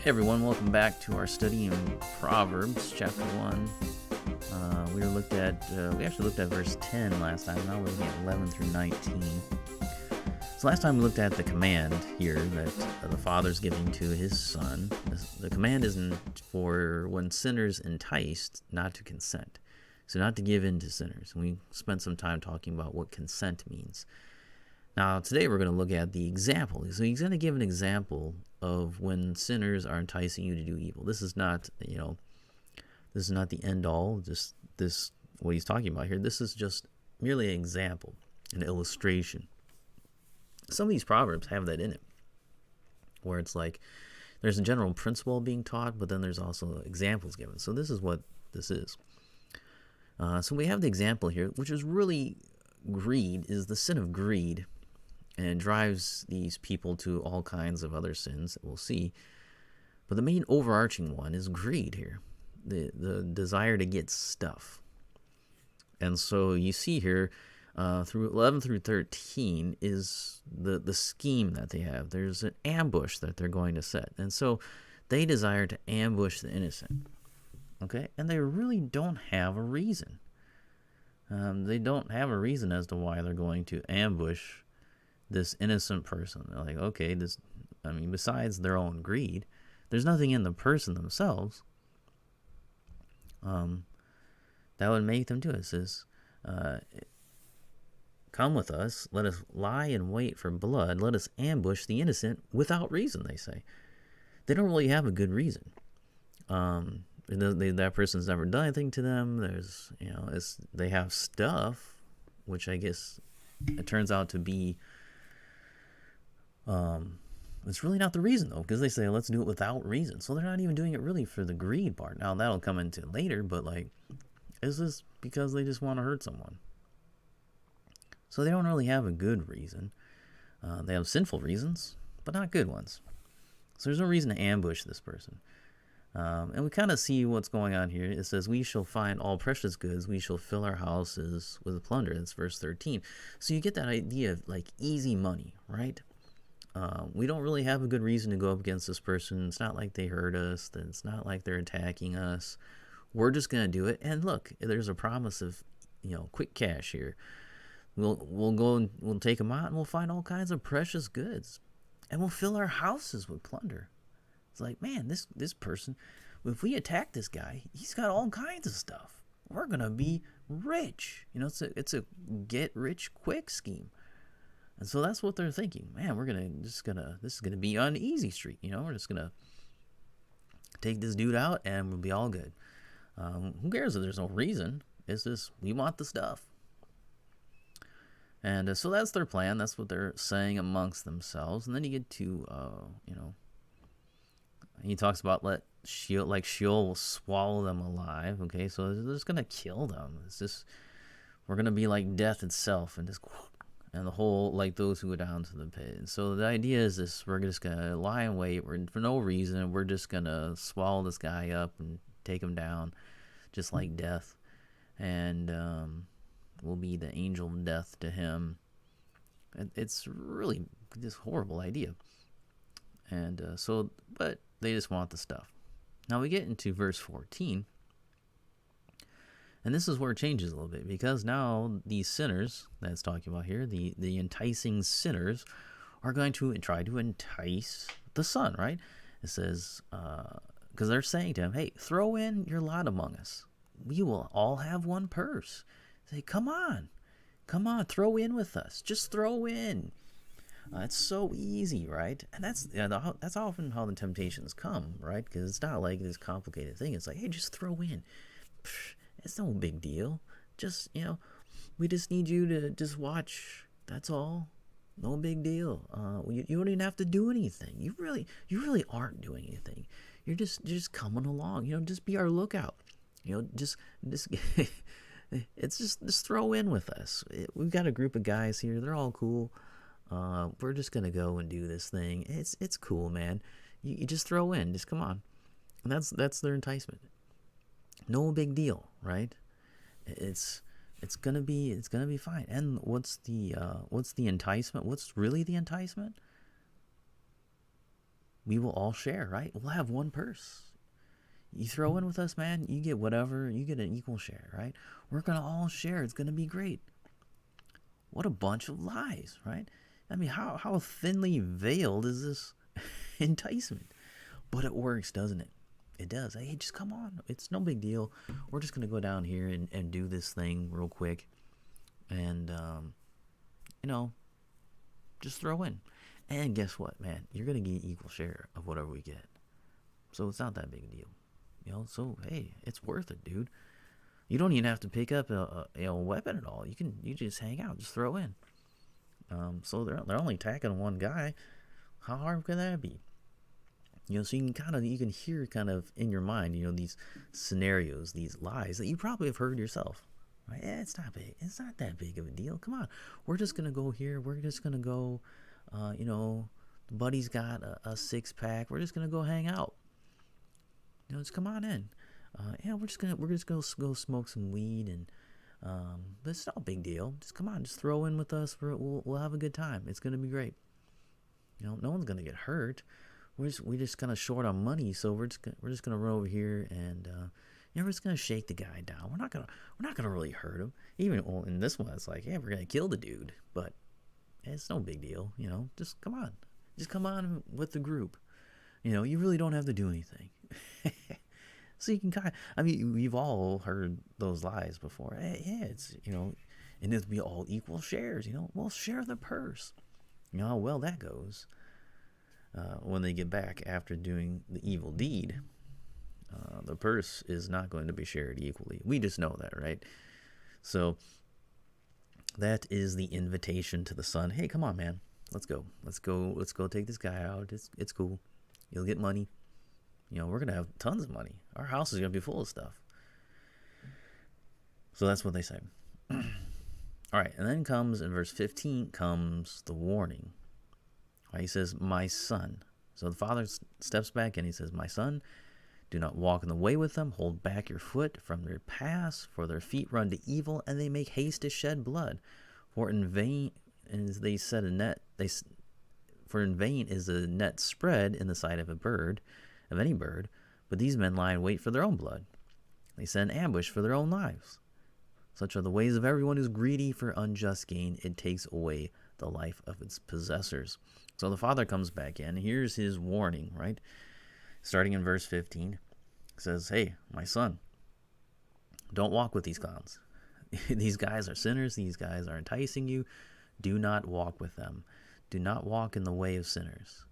Hey everyone, welcome back to our study in Proverbs, chapter 1. We actually looked at verse 10 last time. Now we're looking at 11 through 19. So last time we looked at the command here that the father's giving to his son. The command isn't for when sinners enticed not to consent. So not to give in to sinners. And we spent some time talking about what consent means. Now, today we're going to look at the example. So he's going to give an example of when sinners are enticing you to do evil. This is not, this is not the end all, just this, what he's talking about here. This is just merely an example, an illustration. Some of these proverbs have that in it, where it's like there's a general principle being taught, but then there's also examples given. So this is what this is. So we have the example here, which is really greed, is the sin of greed. And it drives these people to all kinds of other sins that we'll see. But the main overarching one is greed here, the desire to get stuff. And so you see here, through 11 through 13 is the scheme that they have. There's an ambush that they're going to set. And so they desire to ambush the innocent. Okay? And they really don't have a reason. They don't have a reason as to why they're going to ambush this innocent person. They're like, okay, besides their own greed, there's nothing in the person themselves that would make them do it. It says, come with us, let us lie in wait for blood, let us ambush the innocent without reason, they say. They don't really have a good reason. That person's never done anything to them. There's, they have stuff, which I guess it turns out to be it's really not the reason, though, because they say, let's do it without reason. So they're not even doing it really for the greed part. Now, that'll come into later, but, is this because they just want to hurt someone? So they don't really have a good reason. They have sinful reasons, but not good ones. So there's no reason to ambush this person. And we kind of see what's going on here. It says, we shall find all precious goods. We shall fill our houses with plunder. That's verse 13. So you get that idea of, easy money, right? We don't really have a good reason to go up against this person. It's not like they hurt us. It's not like they're attacking us. We're just going to do it. And look, there's a promise of, quick cash here. We'll go and we'll take them out and we'll find all kinds of precious goods. And we'll fill our houses with plunder. It's like, man, this person, if we attack this guy, he's got all kinds of stuff. We're going to be rich. It's a get rich quick scheme. And so that's what they're thinking. Man, this is gonna be on easy street. We're just gonna take this dude out and we'll be all good. Who cares if there's no reason? It's just we want the stuff. And so that's their plan. That's what they're saying amongst themselves. And then you get to, he talks about Sheol will swallow them alive. Okay, so they're just gonna kill them. It's just we're gonna be like death itself, and just. And the whole, those who go down to the pit. And so the idea is this: we're just gonna lie in wait. For no reason. We're just gonna swallow this guy up and take him down, just like death. And we'll be the angel of death to him. It's really this horrible idea. And but they just want the stuff. Now we get into verse 14. And this is where it changes a little bit, because now these sinners that it's talking about here, the enticing sinners, are going to try to entice the son, right? It says, because they're saying to him, hey, throw in your lot among us. We will all have one purse. Say, come on, throw in with us. Just throw in. It's so easy, right? And that's often how the temptations come, right? Because it's not like this complicated thing. It's like, hey, just throw in. It's no big deal. Just, we just need you to just watch. That's all. No big deal. You don't even have to do anything. You really aren't doing anything. You're just coming along. Just be our lookout. Just it's just throw in with us. We've got a group of guys here. They're all cool. We're just gonna go and do this thing. It's cool, man. You just throw in. Just come on. And that's their enticement. No big deal, right? It's gonna be fine. And what's the enticement? What's really the enticement? we will all share, right? We'll have one purse. You throw in with us, man, you get whatever, you get an equal share, right? We're going to all share. It's going to be great. What a bunch of lies, right? I mean, how thinly veiled is this enticement? But it works, doesn't it? It does. Hey, just come on. It's no big deal. We're just going to go down here and do this thing real quick. And, just throw in. And guess what, man? You're going to get equal share of whatever we get. So it's not that big a deal. So, hey, it's worth it, dude. You don't even have to pick up a weapon at all. You just hang out, just throw in. So they're only attacking one guy. How hard can that be? So you can hear kind of in your mind, these scenarios, these lies that you probably have heard yourself. Right? It's not big. It's not that big of a deal. Come on, we're just gonna go here. We're just gonna go. Buddy's got a 6-pack. We're just gonna go hang out. Just come on in. We're just gonna go smoke some weed, and it's not a big deal. Just come on, just throw in with us. We'll have a good time. It's gonna be great. No one's gonna get hurt. We're just kind of short on money, so we're just gonna run over here and we're just gonna shake the guy down. We're not gonna really hurt him. Even in this one, it's like, yeah, we're gonna kill the dude, but it's no big deal. Just come on with the group. You really don't have to do anything. So you can we've all heard those lies before. Hey, yeah, it's and it'll be all equal shares. We'll share the purse. How well that goes. When they get back after doing the evil deed, the purse is not going to be shared equally. We just know that, right? So that is the invitation to the son. Hey, come on, man. Let's go take this guy out. It's cool. You'll get money. We're going to have tons of money. Our house is going to be full of stuff. So that's what they say. All right, and then comes, in verse 15, comes the warning. He says, my son. So the father steps back and he says, my son, do not walk in the way with them. Hold back your foot from their paths, for their feet run to evil, and they make haste to shed blood. For in vain is they set a net. For in vain is a net spread in the sight of any bird. But these men lie in wait for their own blood. They set an ambush for their own lives. Such are the ways of everyone who's greedy for unjust gain. It takes away the life of its possessors. So the father comes back in. Here's his warning, right? Starting in verse 15. It says, hey, my son, don't walk with these clowns. These guys are sinners. These guys are enticing you. Do not walk with them. Do not walk in the way of sinners.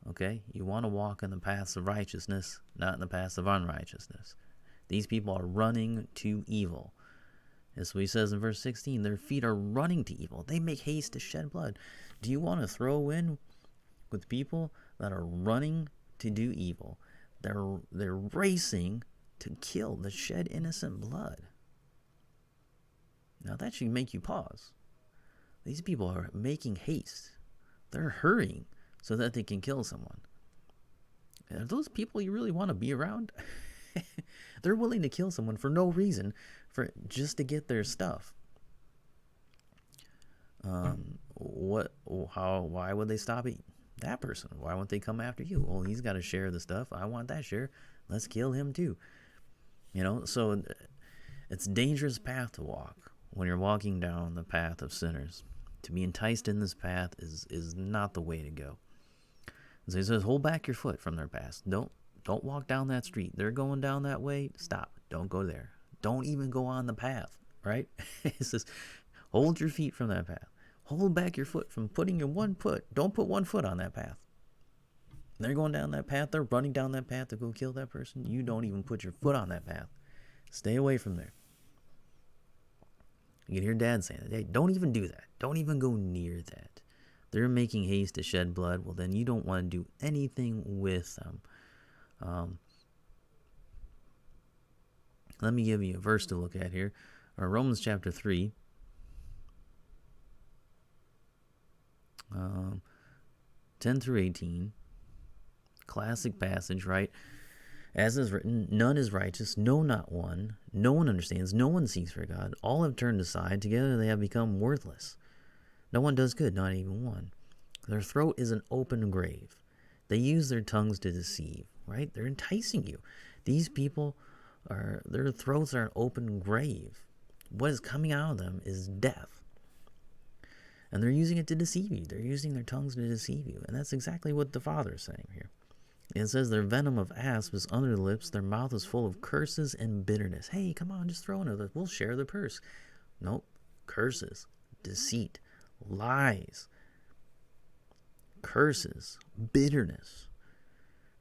Okay? You want to walk in the paths of righteousness, not in the paths of unrighteousness. These people are running to evil. That's what he says in verse 16. Their feet are running to evil. They make haste to shed blood. Do you want to throw in with people that are running to do evil? They're racing to kill, to shed innocent blood. Now that should make you pause. These people are making haste. They're hurrying so that they can kill someone. Are those people you really want to be around? They're willing to kill someone for no reason, just to get their stuff. Why would they stop that person? Why won't they come after you? Well, he's got to share the stuff. I want that share. Let's kill him too. So it's a dangerous path to walk when you're walking down the path of sinners. To be enticed in this path is not the way to go. So he says, hold back your foot from their path. Don't walk down that street. They're going down that way. Stop. Don't go there. Don't even go on the path, right? It says, hold your feet from that path. Hold back your foot from putting your one foot. Don't put one foot on that path. They're going down that path. They're running down that path to go kill that person. You don't even put your foot on that path. Stay away from there. You can hear Dad saying, hey, don't even do that. Don't even go near that. They're making haste to shed blood. Well, then you don't want to do anything with them. Let me give you a verse to look at here. Romans chapter 3. 10 through 18. Classic passage, right? As is written, none is righteous, no, not one. No one understands, no one seeks for God. All have turned aside, together they have become worthless. No one does good, not even one. Their throat is an open grave. They use their tongues to deceive, right? They're enticing you. These people their throats are an open grave. What is coming out of them is death. And they're using it to deceive you. They're using their tongues to deceive you. And that's exactly what the Father is saying here. It says their venom of asp is under the lips. Their mouth is full of curses and bitterness. Hey, come on, just throw it. We'll share the purse. Nope. Curses, deceit, lies, curses, bitterness.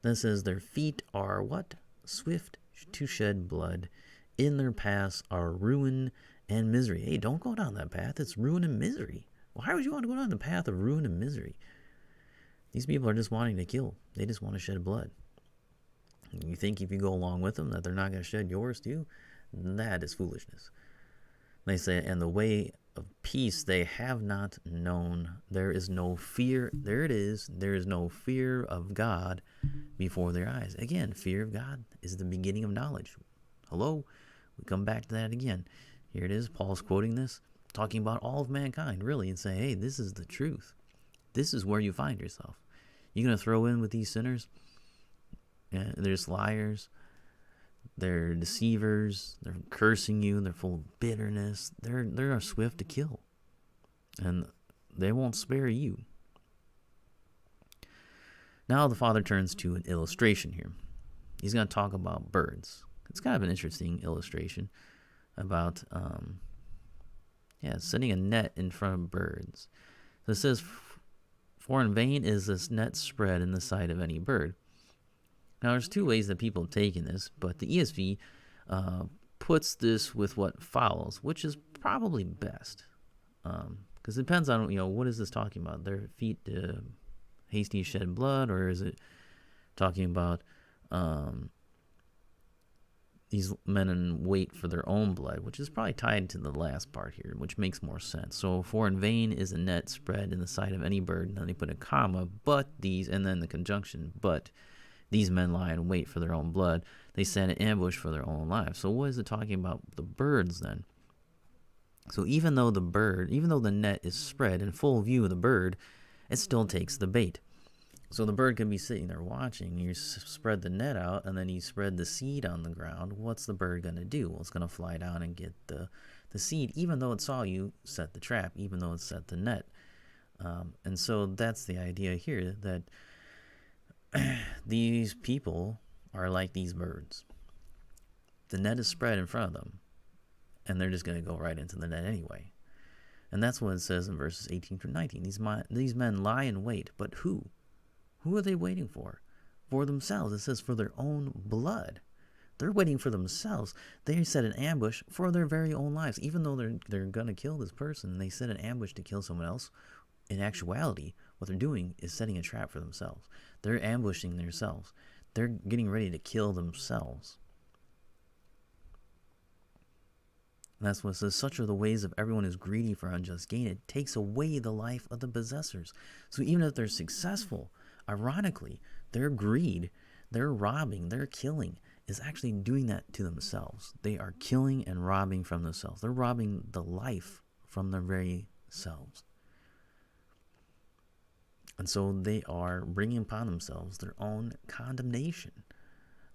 Then says their feet are what? Swift to shed blood. In their paths are ruin and misery. Hey, don't go down that path. It's ruin and misery. Why would you want to go down the path of ruin and misery? These people are just wanting to kill. They just want to shed blood. You think if you go along with them that they're not going to shed yours too? That is foolishness. They say, and the way of peace they have not known. There is no fear. There it is. There is no fear of God before their eyes. Again, fear of God is the beginning of knowledge. Hello? We come back to that again. Here it is. Paul's quoting this, talking about all of mankind, really, and say, hey, this is the truth. This is where you find yourself. You're going to throw in with these sinners? Yeah, there's liars. They're deceivers. They're cursing you. They're full of bitterness. They're swift to kill. And they won't spare you. Now the Father turns to an illustration here. He's going to talk about birds. It's kind of an interesting illustration about setting a net in front of birds. So it says, for in vain is this net spread in the sight of any bird. Now, there's two ways that people have taken this, but the ESV puts this with what follows, which is probably best. Because it depends on, what is this talking about? Their feet hasty shed blood, or is it talking about these men in wait for their own blood, which is probably tied to the last part here, which makes more sense. So, for in vain is a net spread in the sight of any bird, and then they put a comma, but these, and then the conjunction, but these men lie in wait for their own blood. They set an ambush for their own lives. So what is it talking about the birds then? So even though the net is spread in full view of the bird, it still takes the bait. So the bird can be sitting there watching. You spread the net out, and then you spread the seed on the ground. What's the bird going to do? Well, it's going to fly down and get the seed, even though it saw you set the trap, even though it set the net. And so that's the idea here, that these people are like these birds. The net is spread in front of them, and they're just going to go right into the net anyway. And that's what it says in verses 18 through 19. These men lie in wait, but who? Who are they waiting for? For themselves. It says for their own blood. They're waiting for themselves. They set an ambush for their very own lives. Even though they're going to kill this person, they set an ambush to kill someone else. In actuality, what they're doing is setting a trap for themselves. They're ambushing themselves. They're getting ready to kill themselves. And that's what it says. Such are the ways of everyone who's greedy for unjust gain. It takes away the life of the possessors. So even if they're successful, ironically, their greed, their robbing, their killing is actually doing that to themselves. They are killing and robbing from themselves. They're robbing the life from their very selves. And so they are bringing upon themselves their own condemnation.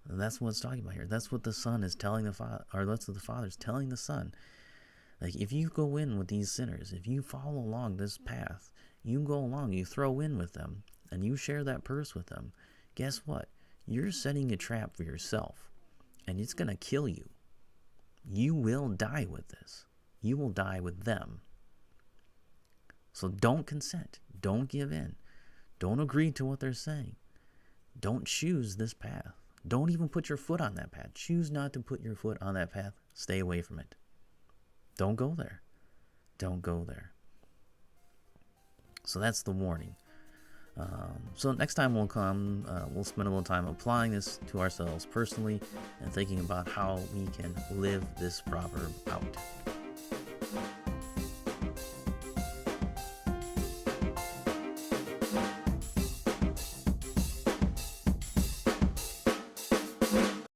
And that's what it's talking about here. That's what the Son is telling the Father, or that's what the Father is telling the Son. Like, if you go in with these sinners, if you follow along this path, you go along, you throw in with them, and you share that purse with them, guess what? You're setting a trap for yourself, and it's going to kill you. You will die with this. You will die with them. So don't consent. Don't give in. Don't agree to what they're saying. Don't choose this path. Don't even put your foot on that path. Choose not to put your foot on that path. Stay away from it. Don't go there. Don't go there. So that's the warning. So next time we'll spend a little time applying this to ourselves personally and thinking about how we can live this proverb out.